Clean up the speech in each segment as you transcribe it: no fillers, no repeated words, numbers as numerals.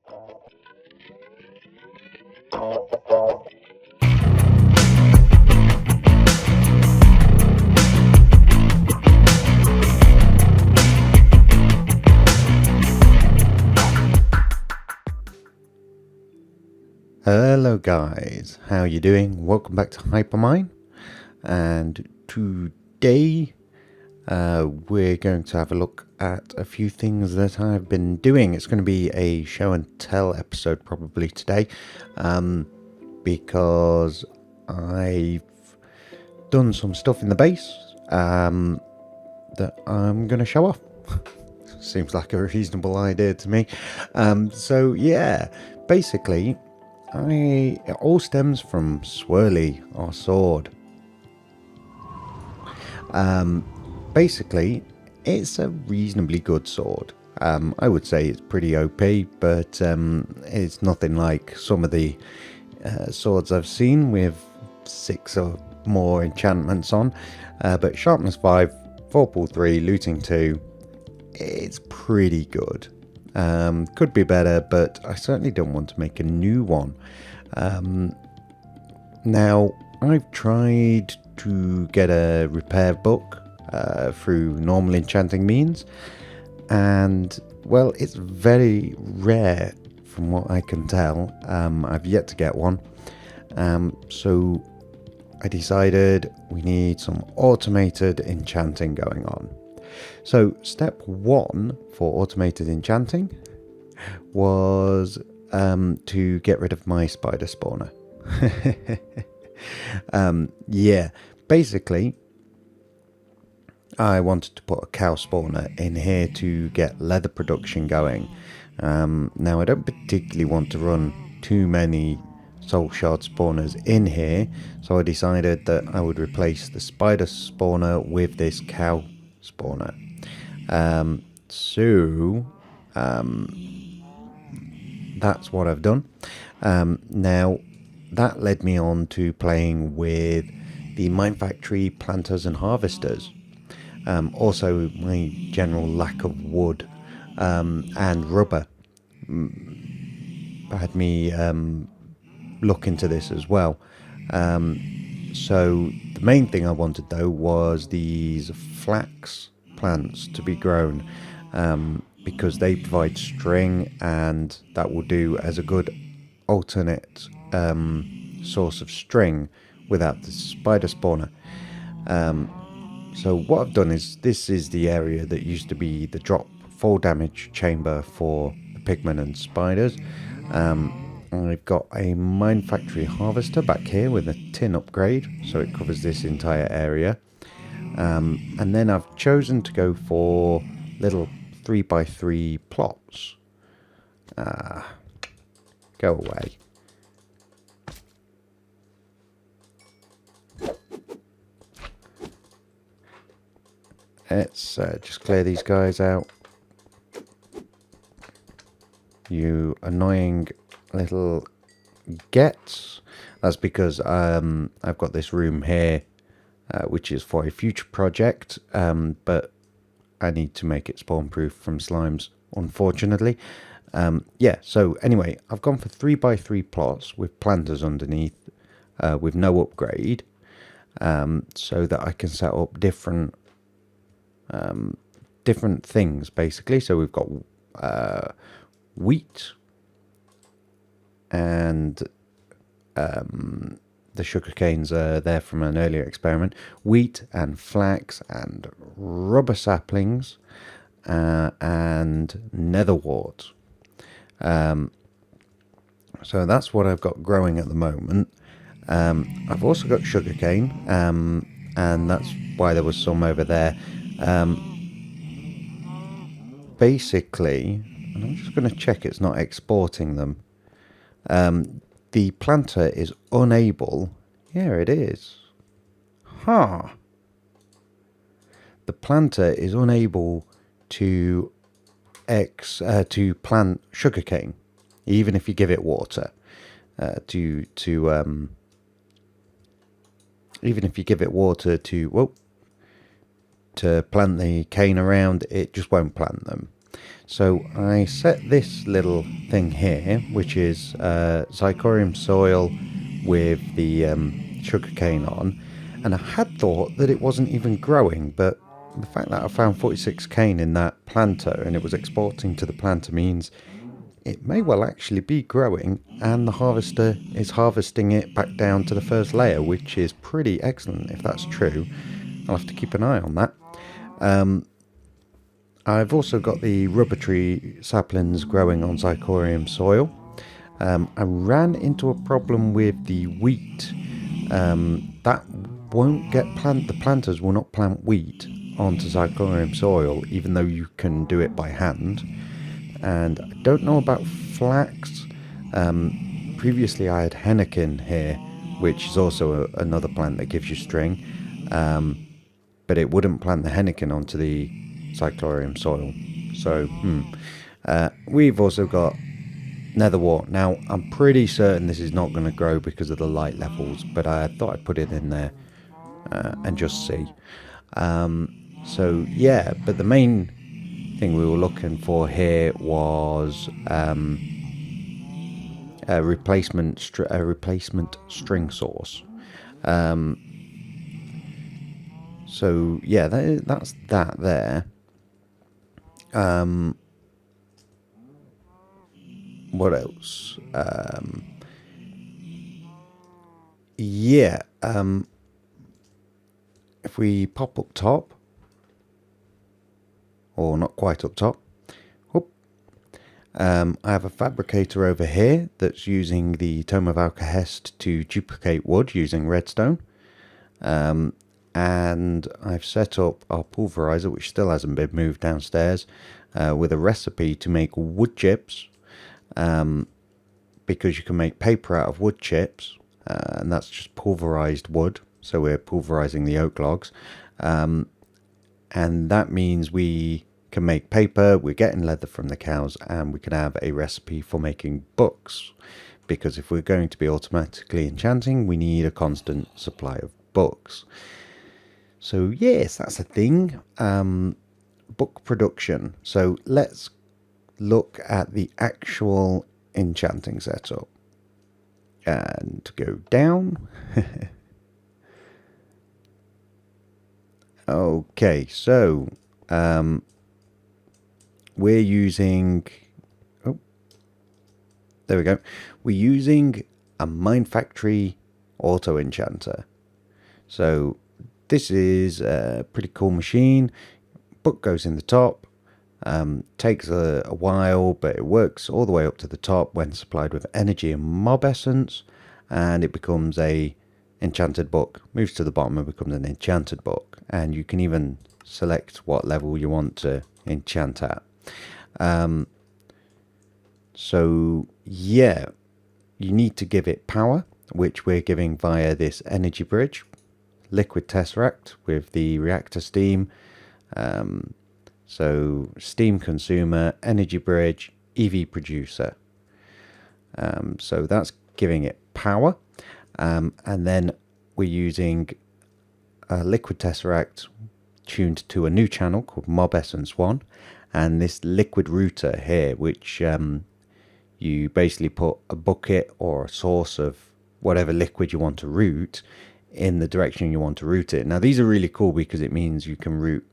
Hello guys, how you doing? Welcome back to Hypermine, and today we're going to have a look at a few things that I've been doing. It's going to be a show and tell episode probably today, because I've done some stuff in the base that I'm going to show off. Seems like a reasonable idea to me. So yeah, basically it all stems from Zueljin, our sword. Basically, it's a reasonably good sword. I would say it's pretty OP, but it's nothing like some of the swords I've seen with 6 or more enchantments on. But sharpness 5, 4 pull 3, looting 2, it's pretty good. Could be better, but I certainly don't want to make a new one. Now, I've tried to get a repair book through normal enchanting means, and well, it's very rare from what I can tell. I've yet to get one, so I decided we need some automated enchanting going on. So step 1 for automated enchanting was to get rid of my spider spawner. Yeah, basically I wanted to put a cow spawner in here to get leather production going. Now I don't particularly want to run too many soul shard spawners in here, so I decided that I would replace the spider spawner with this cow spawner. That's what I've done. Now that led me on to playing with the Mine Factory planters and harvesters. Also my general lack of wood and rubber had me look into this as well. So the main thing I wanted though was these flax plants to be grown, because they provide string, and that will do as a good alternate source of string without the spider spawner. So what I've done is, this is the area that used to be the drop fall damage chamber for the pigmen and spiders. I've got a Mine Factory harvester back here with a tin upgrade, so it covers this entire area. And then I've chosen to go for little 3x3 plots. Go away. Let's just clear these guys out. You annoying little gets. That's because I've got this room here, which is for a future project, but I need to make it spawn proof from slimes, unfortunately. Yeah, so anyway, I've gone for 3x3 plots with planters underneath, with no upgrade, so that I can set up different things basically. So we've got wheat and the sugar canes are there from an earlier experiment. Wheat and flax and rubber saplings and netherwort. So that's what I've got growing at the moment. I've also got sugar cane, and that's why there was some over there. Basically, and I'm just going to check it's not exporting them. The planter is unable. Yeah, it is. Huh. The planter is unable to plant sugarcane, even if you give it water. Even if you give it water to plant the cane around, it just won't plant them. So I set this little thing here, which is Zycorium soil with the sugarcane on, and I had thought that it wasn't even growing, but the fact that I found 46 cane in that planter and it was exporting to the planter means it may well actually be growing, and the harvester is harvesting it back down to the first layer, which is pretty excellent if that's true. I'll have to keep an eye on that. I've also got the rubber tree saplings growing on Zycorium soil. I ran into a problem with the wheat. That won't get the planters will not plant wheat onto Zycorium soil, even though you can do it by hand. And I don't know about flax. Previously I had henequen here, which is also another plant that gives you string. But it wouldn't plant the henequen onto the Zycorium soil. So, we've also got netherwort. Now, I'm pretty certain this is not going to grow because of the light levels, but I thought I'd put it in there and just see. So, yeah, but the main thing we were looking for here was a replacement string source. So yeah, that's that there. What else? Yeah. If we pop up top, or not quite up top. I have a fabricator over here that's using the Tome of Alcahest to duplicate wood using redstone. And I've set up our pulverizer, which still hasn't been moved downstairs, with a recipe to make wood chips, because you can make paper out of wood chips, and that's just pulverized wood. So we're pulverizing the oak logs, and that means we can make paper, we're getting leather from the cows, and we can have a recipe for making books, because if we're going to be automatically enchanting, we need a constant supply of books. So yes, that's a thing. Book production. So let's look at the actual enchanting setup and go down. Okay, so we're using, there we go. We're using a Mine Factory AutoEnchanter. So this is a pretty cool machine. Book goes in the top. Takes a while, but it works all the way up to the top when supplied with energy and mob essence, and it becomes a enchanted book. Moves to the bottom and becomes an enchanted book, and you can even select what level you want to enchant at. So yeah, you need to give it power, which we're giving via this energy bridge, liquid tesseract with the reactor steam. So steam consumer, energy bridge, EV producer. So that's giving it power. And then we're using a liquid tesseract tuned to a new channel called Mob Essence 1, and this liquid router here, which you basically put a bucket or a source of whatever liquid you want to route in the direction you want to route it. Now these are really cool because it means you can route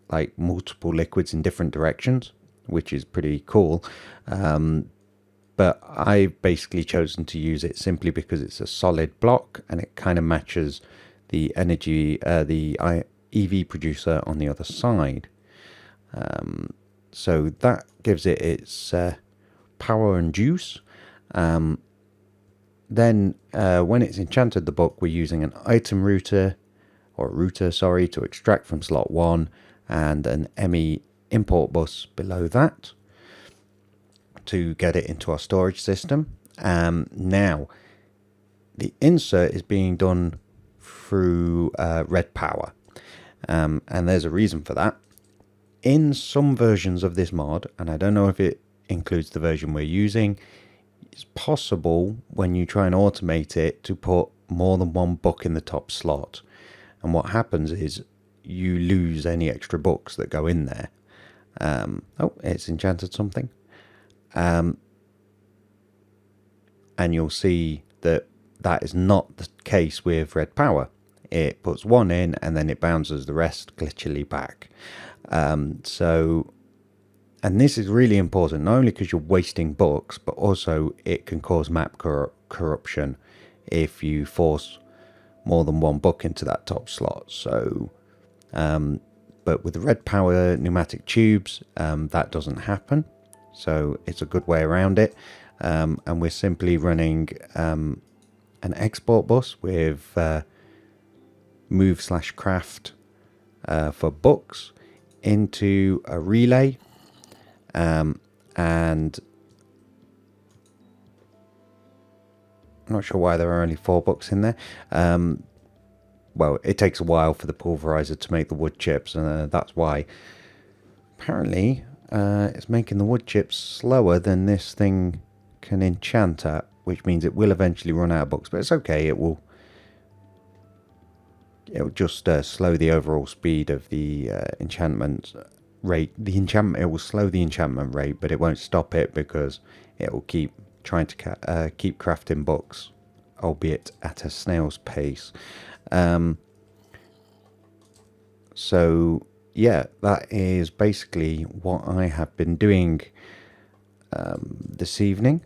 like multiple liquids in different directions, which is pretty cool. But I've basically chosen to use it simply because it's a solid block and it kind of matches the energy, the EV producer on the other side. So that gives it its power and juice. Then when it's enchanted the book, we're using an item router, to extract from slot 1, and an ME import bus below that to get it into our storage system. Now, the insert is being done through red power, and there's a reason for that. In some versions of this mod, and I don't know if it includes the version we're using, it's possible when you try and automate it to put more than one book in the top slot, and what happens is you lose any extra books that go in there. Oh, it's enchanted something. And you'll see that that is not the case with red power. It puts one in and then it bounces the rest glitchily back. And this is really important, not only because you're wasting books, but also it can cause map corruption if you force more than one book into that top slot. So, but with the red power pneumatic tubes, that doesn't happen. So it's a good way around it. And we're simply running an export bus with move/craft for books into a relay. And I'm not sure why there are only 4 books in there. Well, it takes a while for the pulverizer to make the wood chips, and that's why. Apparently, it's making the wood chips slower than this thing can enchant at, which means it will eventually run out of books, but it's okay. It'll just slow the overall speed of the enchantment rate. It will slow the enchantment rate, but it won't stop it because it will keep trying to keep crafting books, albeit at a snail's pace. So yeah, that is basically what I have been doing this evening.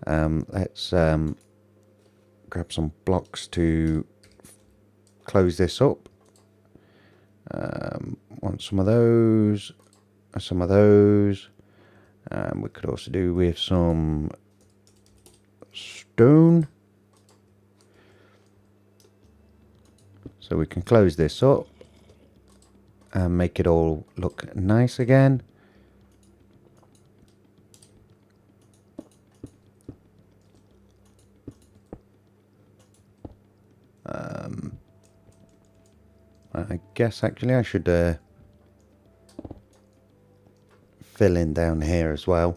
Let's grab some blocks to close this up. Want some of those, some of those. We could also do with some stone. So we can close this up and make it all look nice again. I guess actually I should fill in down here as well.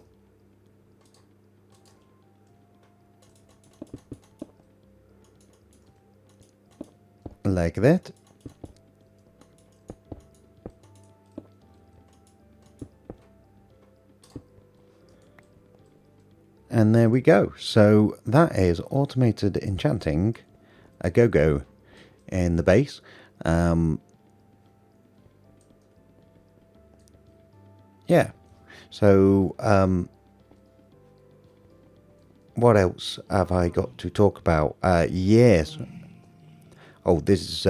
Like that. And there we go. So that is automated enchanting a go-go in the base. Yeah. So what else have I got to talk about? Yes. Oh, this is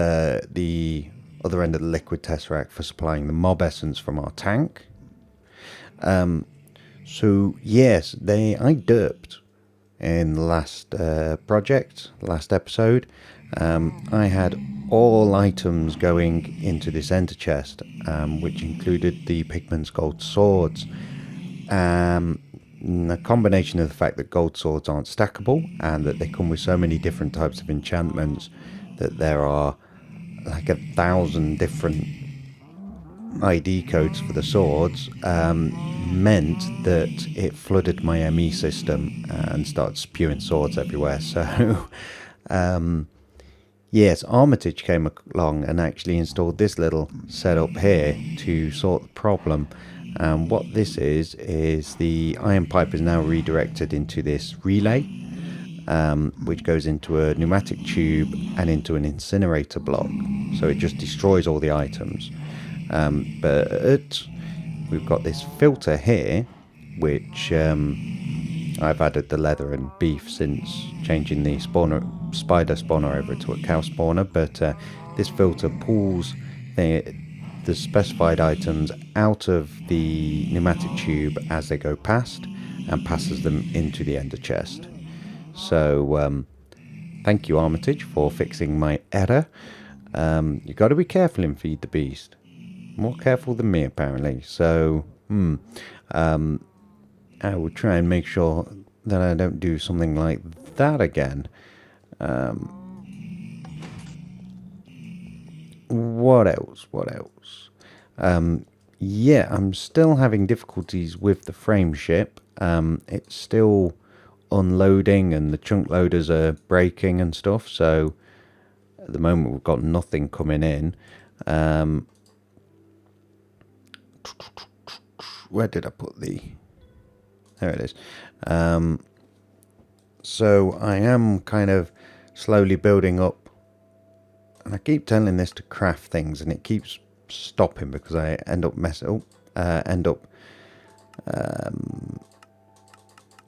the other end of the liquid tesseract for supplying the mob essence from our tank. So yes, I derped in the last project, last episode. I had all items going into this ender chest, which included the pigment's gold swords. A combination of the fact that gold swords aren't stackable and that they come with so many different types of enchantments that there are like 1,000 different ID codes for the swords, meant that it flooded my ME system and started spewing swords everywhere. So yes, Armitage came along and actually installed this little setup here to sort the problem. What this is the iron pipe is now redirected into this relay, which goes into a pneumatic tube and into an incinerator block. So it just destroys all the items. But we've got this filter here, which I've added the leather and beef since changing the spider spawner over to a cow spawner. But this filter pulls the specified items out of the pneumatic tube as they go past and passes them into the ender chest. So thank you, Armitage, for fixing my error. You got to be careful in Feed the Beast. More careful than me, apparently. So I will try and make sure that I don't do something like that again. What else? Yeah, I'm still having difficulties with the frame ship. It's still unloading and the chunk loaders are breaking and stuff. So at the moment we've got nothing coming in. where did I put the... There it is. So I am kind of slowly building up, and I keep telling this to craft things, and it keeps stopping because I end up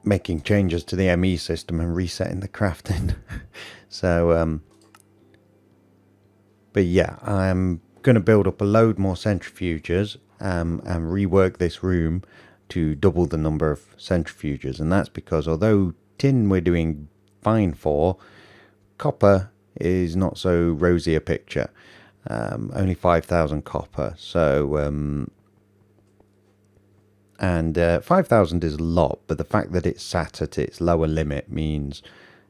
making changes to the ME system and resetting the crafting. So, but yeah, I'm going to build up a load more centrifuges and rework this room to double the number of centrifuges. And that's because although tin we're doing fine for, copper is not so rosy a picture. Only 5,000 copper. So, and 5,000 is a lot, but the fact that it's sat at its lower limit means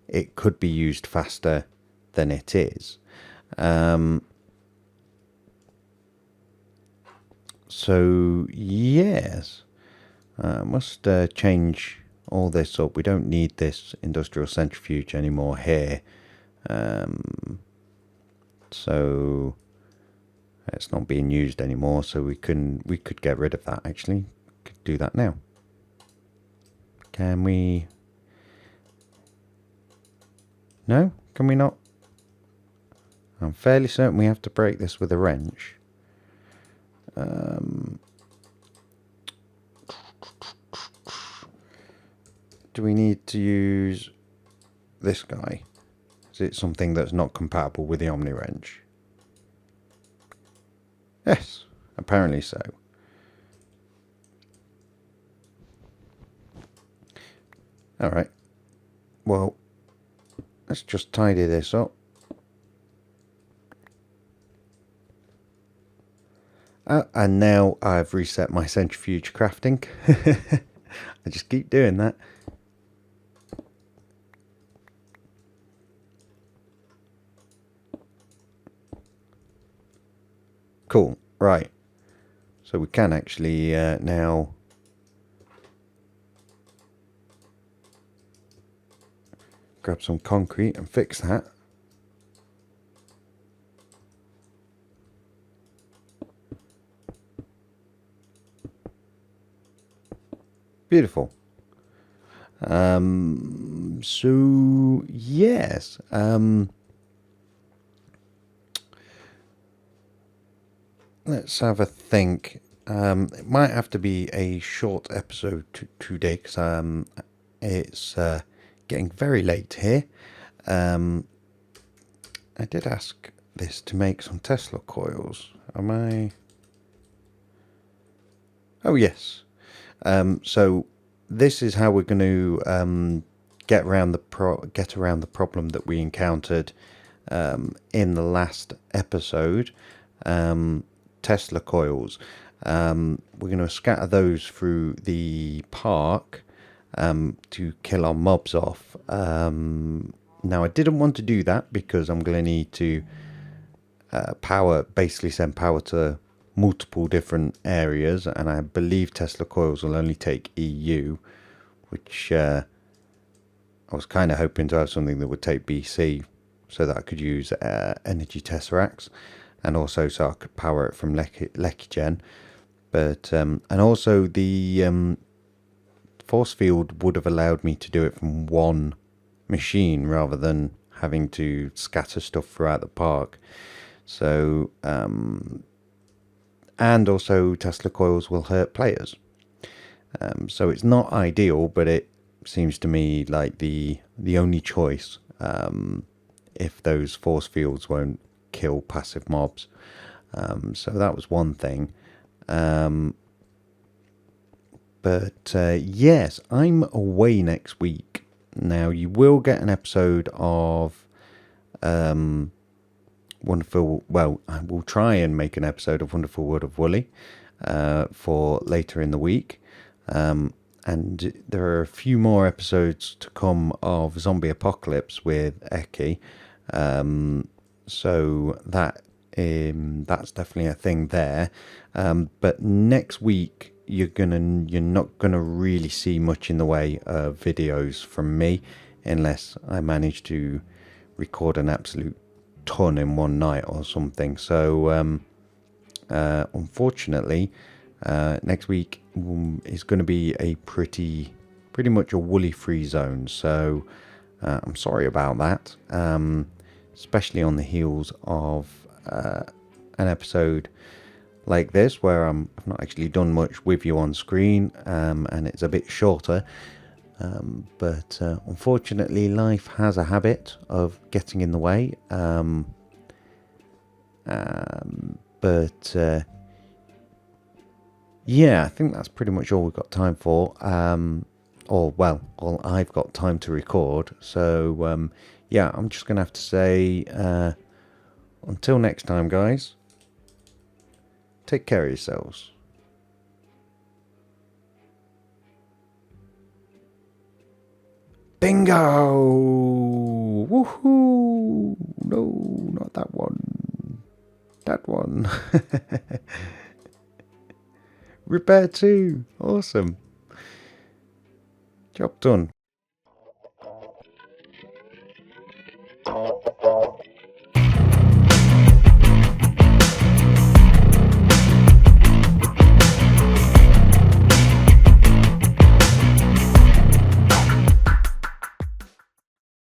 it could be used faster than it is. So yes, must change all this up. We don't need this industrial centrifuge anymore here. So it's not being used anymore, so we could get rid of that. Actually, could do that now. Can we? No, can we not? I'm fairly certain we have to break this with a wrench. Do we need to use this guy? Is it something that's not compatible with the Omni wrench? Yes, apparently so. Alright, well, let's just tidy this up. And now I've reset my centrifuge crafting. I just keep doing that. Cool, right. So we can actually now grab some concrete and fix that. Beautiful. So yes, let's have a think. It might have to be a short episode today because it's getting very late here. I did ask this to make some Tesla coils. Am I? Oh yes. So this is how we're going to get around the problem that we encountered in the last episode. Tesla coils. We're going to scatter those through the park to kill our mobs off. Now I didn't want to do that because I'm going to need to basically send power to multiple different areas, and I believe Tesla coils will only take EU, which I was kind of hoping to have something that would take BC so that I could use energy tesseracts, and also so I could power it from Lekigen. But and also the force field would have allowed me to do it from one machine rather than having to scatter stuff throughout the park. So and also Tesla coils will hurt players. So it's not ideal, but it seems to me like the only choice if those force fields won't kill passive mobs. So that was one thing. But yes, I'm away next week. Now you will get an episode of Wonderful. Well, I will try and make an episode of Wonderful World of Woolly for later in the week. And there are a few more episodes to come of Zombie Apocalypse with Eki. So that's definitely a thing there. But next week you're not gonna really see much in the way of videos from me unless I manage to record an absolute ton in one night or something. So unfortunately Next week is going to be a pretty much a woolly free zone, so I'm sorry about that, especially on the heels of an episode like this where I've not actually done much with you on screen, and it's a bit shorter, but unfortunately life has a habit of getting in the way, but yeah, I think that's pretty much all we've got time for, or well, all I've got time to record, so yeah, I'm just gonna have to say until next time, guys, take care of yourselves. Bingo! Woohoo! No, not that one. That one. Repair 2. Awesome. Job done.